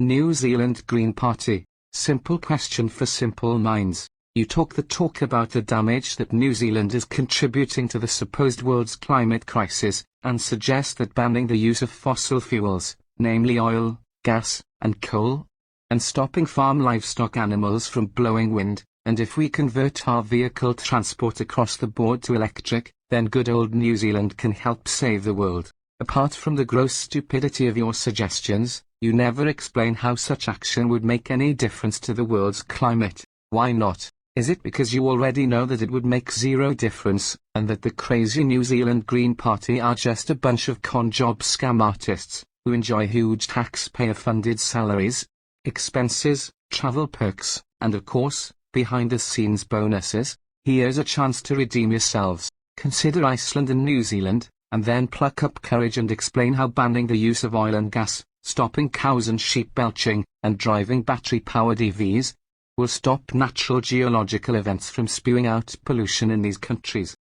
New Zealand Green Party. Simple question for simple minds. You talk the talk about the damage that New Zealand is contributing to the supposed world's climate crisis, and suggest that banning the use of fossil fuels, namely oil, gas, and coal, and stopping farm livestock animals from blowing wind, and if we convert our vehicle transport across the board to electric, then good old New Zealand can help save the world. Apart from the gross stupidity of your suggestions, you never explain how such action would make any difference to the world's climate. Why not? Is it because you already know that it would make zero difference, and that the crazy New Zealand Green Party are just a bunch of con-job scam artists, who enjoy huge taxpayer-funded salaries, expenses, travel perks, and of course, behind-the-scenes bonuses? Here's a chance to redeem yourselves. Consider Iceland and New Zealand, and then pluck up courage and explain how banning the use of oil and gas, stopping cows and sheep belching, and driving battery-powered EVs, will stop natural geological events from spewing out pollution in these countries.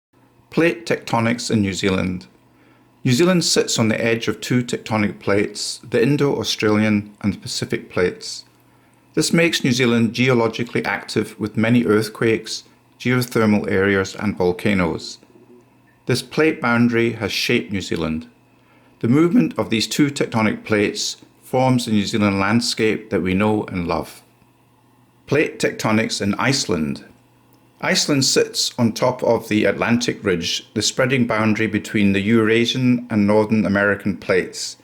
Plate tectonics in New Zealand. New Zealand sits on the edge of two tectonic plates, the Indo-Australian and the Pacific plates. This makes New Zealand geologically active with many earthquakes, geothermal areas and volcanoes. This plate boundary has shaped New Zealand. The movement of these two tectonic plates forms the New Zealand landscape that we know and love. Plate tectonics in Iceland. Iceland sits on top of the Atlantic Ridge, the spreading boundary between the Eurasian and Northern American plates.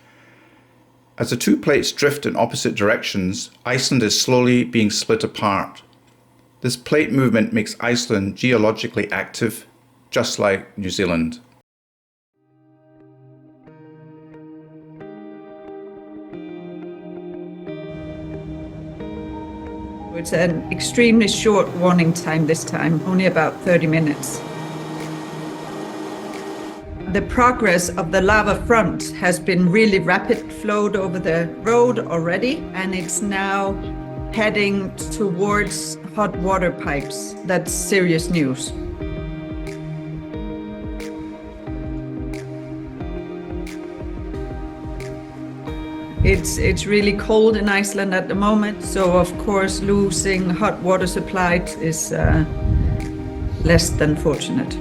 As the two plates drift in opposite directions, Iceland is slowly being split apart. This plate movement makes Iceland geologically active, just like New Zealand. It's an extremely short warning time this time, only about 30 minutes. The progress of the lava front has been really rapid, flowed over the road already, and it's now heading towards hot water pipes. That's serious news. It's really cold in Iceland at the moment, so of course losing hot water supply is less than fortunate.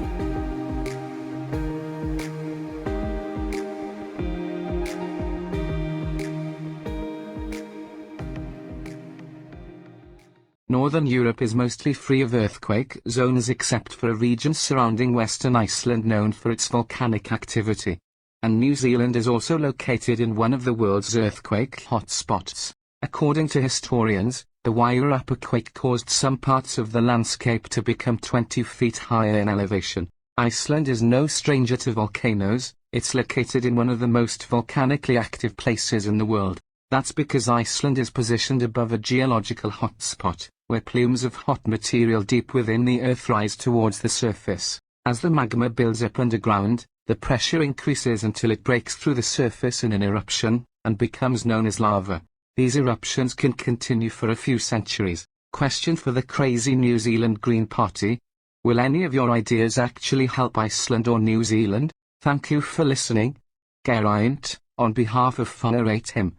Northern Europe is mostly free of earthquake zones except for a region surrounding western Iceland known for its volcanic activity. And New Zealand is also located in one of the world's earthquake hotspots. According to historians, the Wairarapa quake caused some parts of the landscape to become 20 feet higher in elevation. Iceland is no stranger to volcanoes. It's located in one of the most volcanically active places in the world. That's because Iceland is positioned above a geological hotspot, where plumes of hot material deep within the earth rise towards the surface. As the magma builds up underground, the pressure increases until it breaks through the surface in an eruption, and becomes known as lava. These eruptions can continue for a few centuries. Question for the crazy New Zealand Green Party: will any of your ideas actually help Iceland or New Zealand? Thank you for listening. Geraint, on behalf of WhangareiTim.